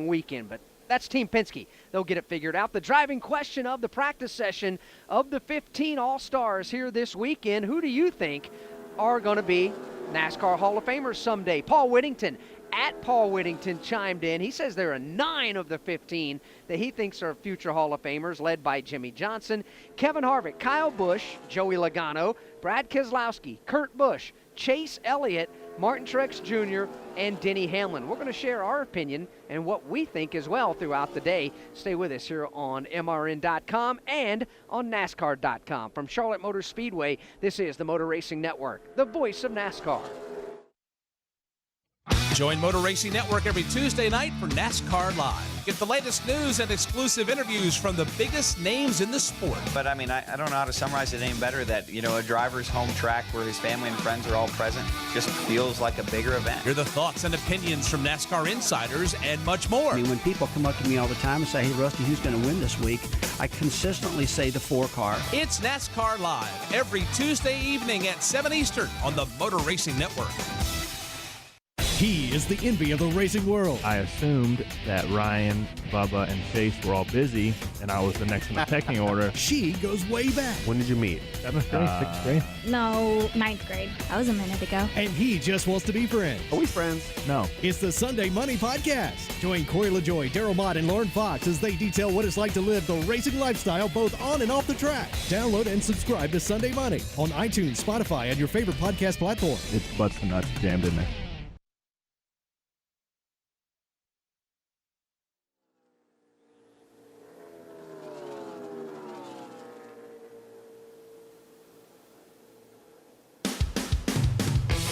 weekend. But that's Team Penske. They'll get it figured out. The driving question of the practice session of the 15 All-Stars here this weekend, who do you think are going to be NASCAR Hall of Famers someday? Paul Whittington, at Paul Whittington, chimed in. He says there are 9 of the 15 that he thinks are future Hall of Famers, led by Jimmy Johnson, Kevin Harvick, Kyle Busch, Joey Logano, Brad Keselowski, Kurt Busch, Chase Elliott, Martin Truex Jr., and Denny Hamlin. We're going to share our opinion and what we think as well throughout the day. Stay with us here on MRN.com and on NASCAR.com. From Charlotte Motor Speedway, this is the Motor Racing Network, the voice of NASCAR. Join Motor Racing Network every Tuesday night for NASCAR Live. Get the latest news and exclusive interviews from the biggest names in the sport. But I mean, I don't know how to summarize it any better that, a driver's home track where his family and friends are all present just feels like a bigger event. Hear the thoughts and opinions from NASCAR insiders and much more. I mean, when people come up to me all the time and say, hey, Rusty, who's going to win this week? I consistently say the 4 car. It's NASCAR Live every Tuesday evening at 7 Eastern on the Motor Racing Network. He is the envy of the racing world. I assumed that Ryan, Bubba, and Chase were all busy, and I was the next in the pecking order. She goes way back. When did you meet? 7th grade, 6th grade? No, 9th grade. That was a minute ago. And he just wants to be friends. Are we friends? No. It's the Sunday Money Podcast. Join Corey LaJoy, Daryl Mott, and Lauren Fox as they detail what it's like to live the racing lifestyle both on and off the track. Download and subscribe to Sunday Money on iTunes, Spotify, and your favorite podcast platform. It's butts and nuts jammed in there.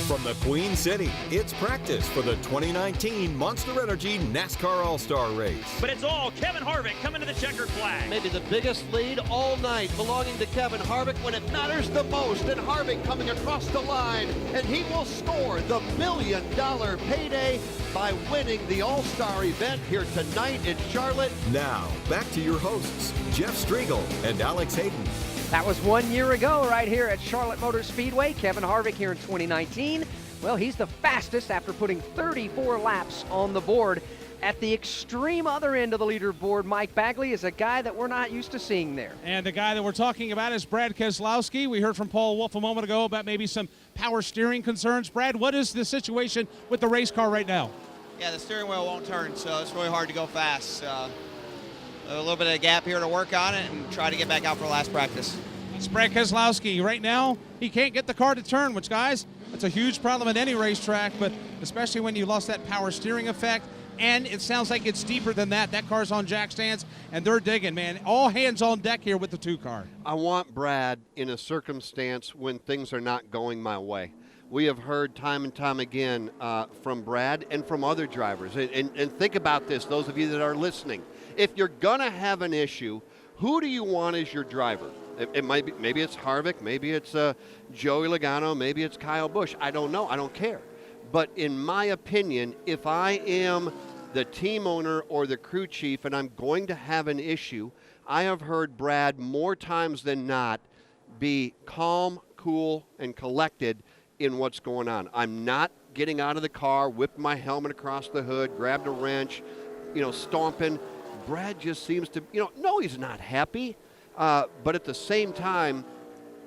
From the Queen City, it's practice for the 2019 Monster Energy NASCAR All-Star Race. But it's all Kevin Harvick coming to the checkered flag. Maybe the biggest lead all night belonging to Kevin Harvick when it matters the most. And Harvick coming across the line, and he will score the $1 million payday by winning the All-Star event here tonight in Charlotte. Now, back to your hosts, Jeff Striegel and Alex Hayden. That was 1 year ago right here at Charlotte Motor Speedway. Kevin Harvick here in 2019. Well, he's the fastest after putting 34 laps on the board. At the extreme other end of the leaderboard, Mike Bagley is a guy that we're not used to seeing there. And the guy that we're talking about is Brad Keselowski. We heard from Paul Wolf a moment ago about maybe some power steering concerns. Brad, what is the situation with the race car right now? Yeah, the steering wheel won't turn, so it's really hard to go fast. A little bit of a gap here to work on it and try to get back out for last practice. It's Brad Keselowski. Right now, he can't get the car to turn, which, guys, that's a huge problem at any racetrack, but especially when you lost that power steering effect. And it sounds like it's deeper than that. That car's on jack stands, and they're digging, man. All hands on deck here with the 2 car. I want Brad in a circumstance when things are not going my way. We have heard time and time again from Brad and from other drivers. And think about this, those of you that are listening. If you're going to have an issue, who do you want as your driver? It might be, maybe it's Harvick, maybe it's Joey Logano, maybe it's Kyle Busch. I don't know. I don't care. But in my opinion, if I am the team owner or the crew chief and I'm going to have an issue, I have heard Brad more times than not be calm, cool, and collected in what's going on. I'm not getting out of the car, whipping my helmet across the hood, grabbed a wrench, stomping. Brad just seems to, no, he's not happy. But at the same time,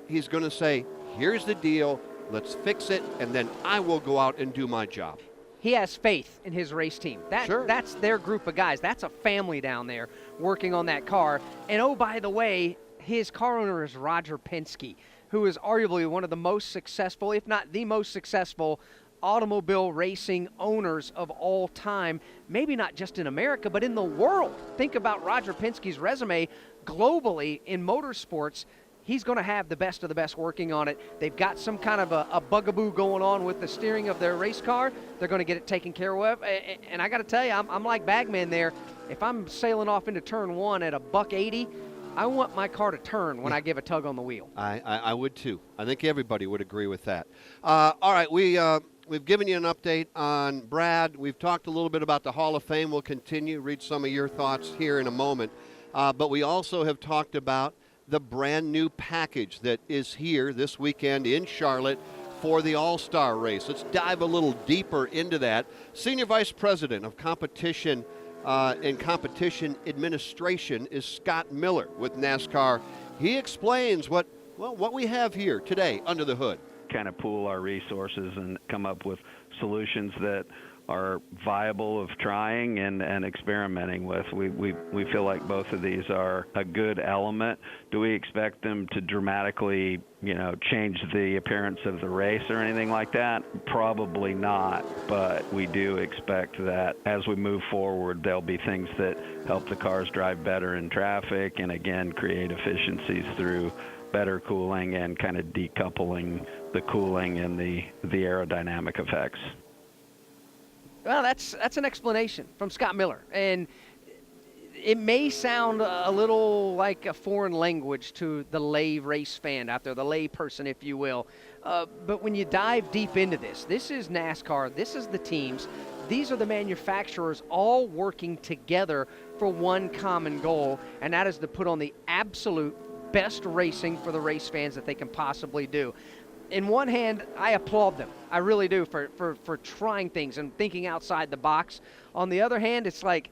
he's going to say, here's the deal, let's fix it, and then I will go out and do my job. He has faith in his race team. Sure. That's their group of guys. That's a family down there working on that car. And, oh, by the way, his car owner is Roger Penske, who is arguably one of the most successful, if not the most successful, automobile racing owners of all time, maybe not just in America, but in the world. Think about Roger Penske's resume globally in motorsports. He's going to have the best of the best working on it. They've got some kind of a bugaboo going on with the steering of their race car. They're going to get it taken care of. And I got to tell you, I'm like Bagman there. If I'm sailing off into turn 1 at a $180, I want my car to turn when I give a tug on the wheel. I would too. I think everybody would agree with that. All right, we've given you an update on Brad. We've talked a little bit about the Hall of Fame. We'll continue, read some of your thoughts here in a moment. But we also have talked about the brand new package that is here this weekend in Charlotte for the All-Star race. Let's dive a little deeper into that. Senior Vice President of Competition and Competition Administration is Scott Miller with NASCAR. He explains what we have here today under the hood. Kind of pool our resources and come up with solutions that are viable of trying and experimenting with. We feel like both of these are a good element. Do we expect them to dramatically, change the appearance of the race or anything like that? Probably not, but we do expect that as we move forward, there'll be things that help the cars drive better in traffic and again create efficiencies through better cooling and kind of decoupling the cooling and the aerodynamic effects. Well, that's an explanation from Scott Miller, and it may sound a little like a foreign language to the lay race fan out there, the lay person, if you will. But when you dive deep into this is NASCAR, this is the teams, these are the manufacturers all working together for one common goal, and that is to put on the absolute best racing for the race fans that they can possibly do. In one hand, I applaud them. I really do for trying things and thinking outside the box. On the other hand, it's like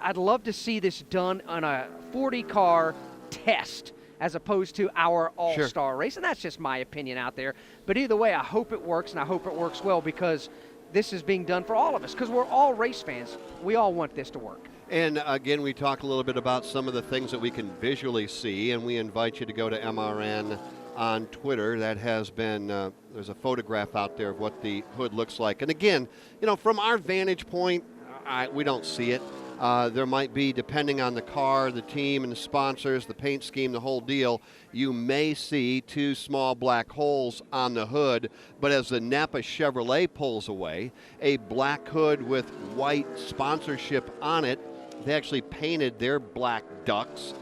I'd love to see this done on a 40-car test as opposed to our all-star race. And that's just my opinion out there. But either way, I hope it works, and I hope it works well because this is being done for all of us because we're all race fans. We all want this to work. And again, we talk a little bit about some of the things that we can visually see, and we invite you to go to MRN on Twitter. That has been, there's a photograph out there of what the hood looks like. And again, from our vantage point, we don't see it. There might be, depending on the car, the team, and the sponsors, the paint scheme, the whole deal, you may see two small black holes on the hood. But as the Napa Chevrolet pulls away, a black hood with white sponsorship on it, they actually painted their black ducts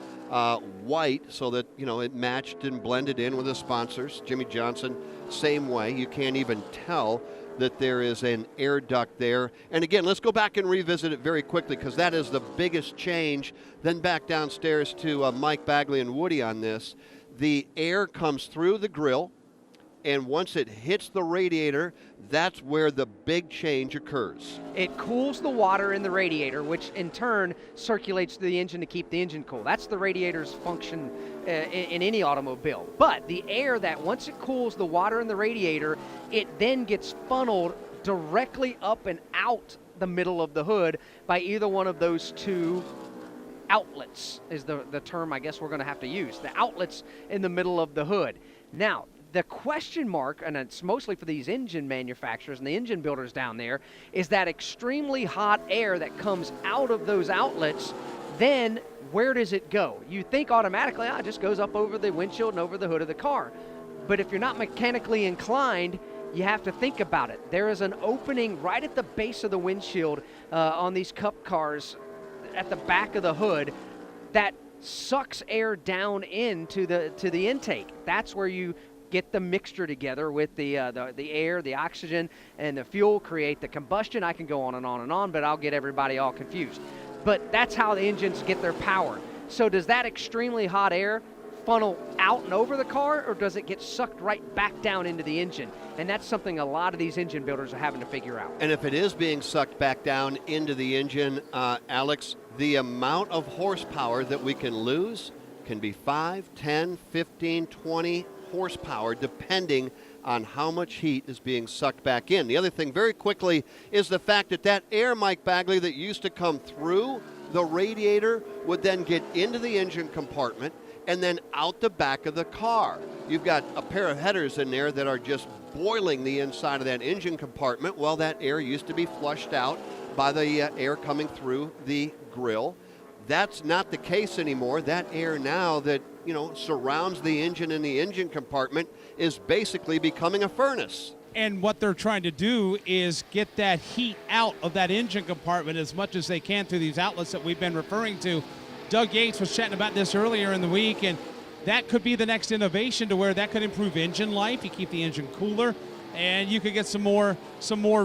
white so that, it matched and blended in with the sponsors. Jimmy Johnson, same way. You can't even tell that there is an air duct there. And again, let's go back and revisit it very quickly because that is the biggest change. Then back downstairs to Mike Bagley and Woody on this. The air comes through the grill, and once it hits the radiator, that's where the big change occurs. It cools the water in the radiator, which in turn circulates through the engine to keep the engine cool. That's the radiator's function in any automobile. But the air that once it cools the water in the radiator, it then gets funneled directly up and out the middle of the hood by either one of those two outlets is the term I guess we're going to have to use. The outlets in the middle of the hood. Now, the question mark, and it's mostly for these engine manufacturers and the engine builders down there, is that extremely hot air that comes out of those outlets, then where does it go? You think automatically, it just goes up over the windshield and over the hood of the car. But if you're not mechanically inclined, you have to think about it. There is an opening right at the base of the windshield on these Cup cars at the back of the hood that sucks air down into the intake. That's where you get the mixture together with the air, the oxygen, and the fuel, create the combustion. I can go on and on and on, but I'll get everybody all confused. But that's how the engines get their power. So does that extremely hot air funnel out and over the car, or does it get sucked right back down into the engine? And that's something a lot of these engine builders are having to figure out. And if it is being sucked back down into the engine, Alex, the amount of horsepower that we can lose can be 5, 10, 15, 20 horsepower, depending on how much heat is being sucked back in. The other thing, very quickly, is the fact that air, Mike Bagley, that used to come through the radiator would then get into the engine compartment and then out the back of the car. You've got a pair of headers in there that are just boiling the inside of that engine compartment. Well, that air used to be flushed out by the air coming through the grill. That's not the case anymore. That air now that surrounds the engine and the engine compartment is basically becoming a furnace. And what they're trying to do is get that heat out of that engine compartment as much as they can through these outlets that we've been referring to. Doug Yates was chatting about this earlier in the week, and that could be the next innovation to where that could improve engine life. You keep the engine cooler, and you could get some more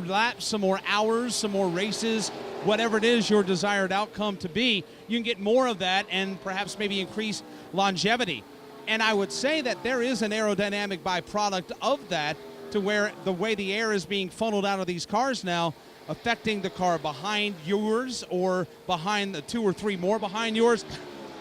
laps, some more hours, some more races, whatever it is your desired outcome to be. You can get more of that and perhaps maybe increase longevity. And I would say that there is an aerodynamic byproduct of that, to where the way the air is being funneled out of these cars now, affecting the car behind yours or behind the 2 or 3 more behind yours.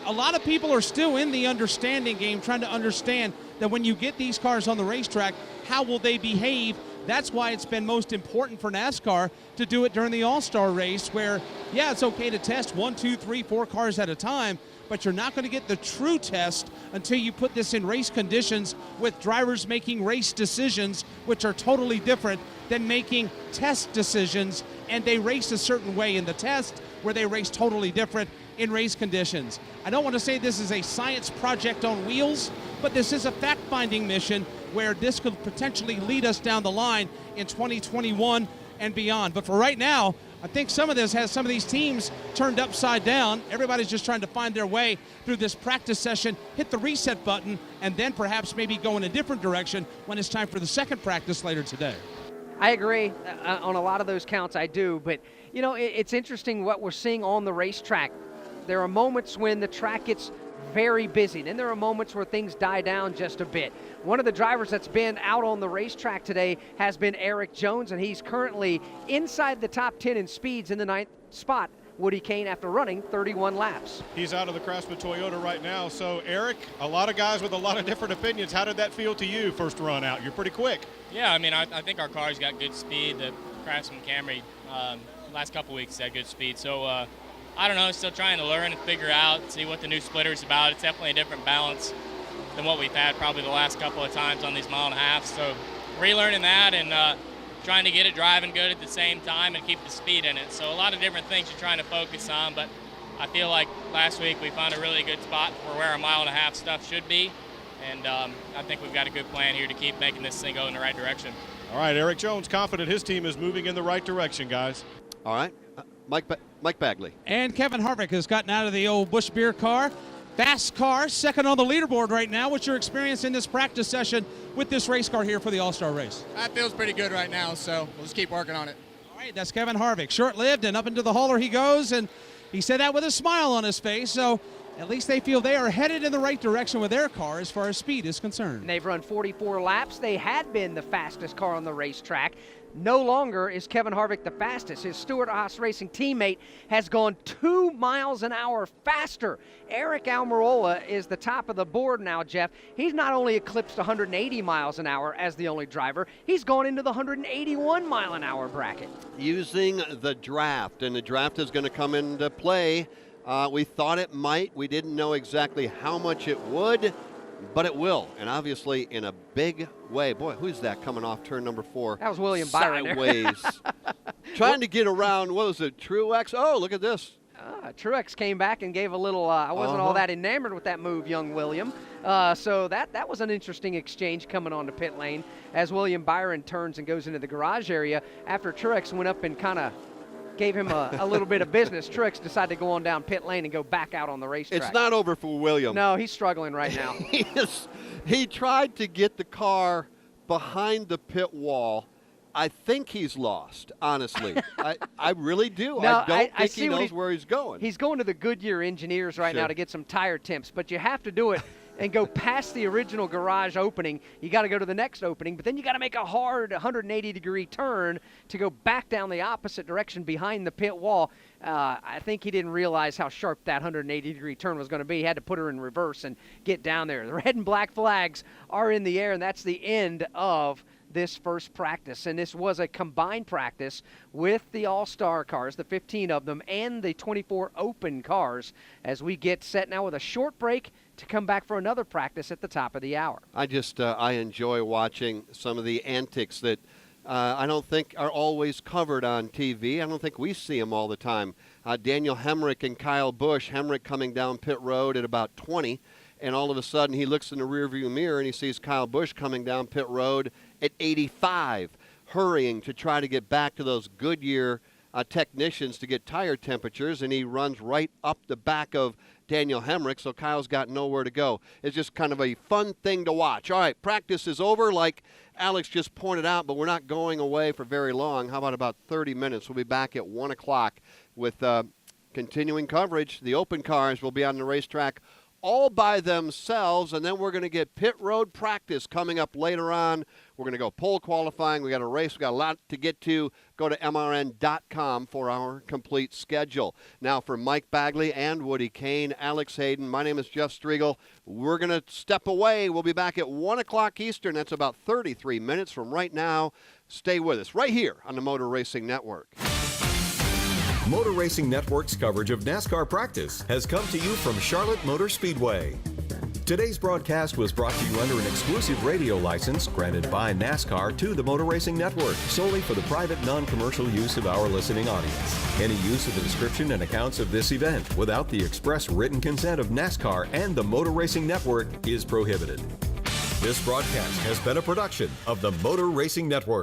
A lot of people are still in the understanding game, trying to understand that when you get these cars on the racetrack, how will they behave? That's why it's been most important for NASCAR to do it during the All-Star race, where, yeah, it's okay to test 1, 2, 3, 4 cars at a time, but you're not going to get the true test until you put this in race conditions with drivers making race decisions, which are totally different than making test decisions, and they race a certain way in the test where they race totally different in race conditions. I don't want to say this is a science project on wheels, but this is a fact-finding mission where this could potentially lead us down the line in 2021 and beyond. But for right now, I think some of this has some of these teams turned upside down. Everybody's just trying to find their way through this practice session, hit the reset button, and then perhaps maybe go in a different direction when it's time for the second practice later today. I agree on a lot of those counts. I do, but you know, it's interesting what we're seeing on the racetrack. There are moments when the track gets very busy. Then there are moments where things die down just a bit. One of the drivers that's been out on the racetrack today has been Aric Jones, and he's currently inside the top 10 in speeds in the 9th spot. Woody Kane after running 31 laps. He's out of the Craftsman Toyota right now. So, Aric, a lot of guys with a lot of different opinions. How did that feel to you first run out? You're pretty quick. Yeah, I mean, I think our car's got good speed. The Craftsman Camry last couple weeks had good speed. So, I don't know, still trying to learn and figure out, see what the new splitter is about. It's definitely a different balance than what we've had probably the last couple of times on these 1.5 miles. So relearning that and trying to get it driving good at the same time and keep the speed in it. So a lot of different things you're trying to focus on, but I feel like last week we found a really good spot for where our 1.5 mile stuff should be. And I think we've got a good plan here to keep making this thing go in the right direction. All right, Aric Jones confident his team is moving in the right direction, guys. All right, Mike Bagley. And Kevin Harvick has gotten out of the old Busch Beer car. Fast car, second on the leaderboard right now. What's your experience in this practice session with this race car here for the All-Star race? That feels pretty good right now, so we'll just keep working on it. All right, that's Kevin Harvick. Short-lived, and up into the hauler he goes, and he said that with a smile on his face, so at least they feel they are headed in the right direction with their car as far as speed is concerned. And they've run 44 laps. They had been the fastest car on the racetrack. No longer is Kevin Harvick the fastest. His Stewart-Haas Racing teammate has gone 2 miles an hour faster. Aric Almirola is the top of the board now, Jeff. He's not only eclipsed 180 miles an hour as the only driver, he's gone into the 181 mile an hour bracket. Using the draft, and the draft is going to come into play. We thought it might. We didn't know exactly how much it would, but it will, and obviously in a big way. Boy, who's that coming off turn number 4? That was William Byron. Sideways. Trying to get around, what was it, Truex? Oh, look at this. Truex came back and gave a little, I wasn't all that enamored with that move, young William. So that was an interesting exchange coming onto pit lane as William Byron turns and goes into the garage area after Truex went up and kind of gave him a little bit of business. Truex decided to go on down pit lane and go back out on the racetrack. It's not over for William. No, he's struggling right now. He tried to get the car behind the pit wall. I think he's lost, honestly. I really do. No, I don't think see he knows where he's going. He's going to the Goodyear Engineers right Sure. now to get some tire temps, but you have to do it and go past the original garage opening. You got to go to the next opening, but then you got to make a hard 180-degree turn to go back down the opposite direction behind the pit wall. I think he didn't realize how sharp that 180-degree turn was going to be. He had to put her in reverse and get down there. The red and black flags are in the air, and that's the end of this first practice. And this was a combined practice with the All-Star cars, the 15 of them, and the 24 open cars as we get set now with a short break to come back for another practice at the top of the hour. I enjoy watching some of the antics that I don't think are always covered on TV. I don't think we see them all the time. Daniel Hemrick and Kyle Busch, Hemrick coming down pit road at about 20, and all of a sudden he looks in the rearview mirror and he sees Kyle Busch coming down pit road at 85, hurrying to try to get back to those Goodyear technicians to get tire temperatures, and he runs right up the back of Daniel Hemrick, so Kyle's got nowhere to go. It's just kind of a fun thing to watch. All right, practice is over, like Alex just pointed out, but we're not going away for very long. How about 30 minutes? We'll be back at 1 o'clock with continuing coverage. The open cars will be on the racetrack all by themselves, and then we're going to get pit road practice coming up later on. We're going to go pole qualifying. We got a race. We got a lot to get to. Go to mrn.com for our complete schedule. Now for Mike Bagley and Woody Kane, Alex Hayden, my name is Jeff Striegel. We're going to step away. We'll be back at 1 o'clock Eastern. That's about 33 minutes from right now. Stay with us right here on the Motor Racing Network. Motor Racing Network's coverage of NASCAR practice has come to you from Charlotte Motor Speedway. Today's broadcast was brought to you under an exclusive radio license granted by NASCAR to the Motor Racing Network, solely for the private, non-commercial use of our listening audience. Any use of the description and accounts of this event without the express written consent of NASCAR and the Motor Racing Network is prohibited. This broadcast has been a production of the Motor Racing Network.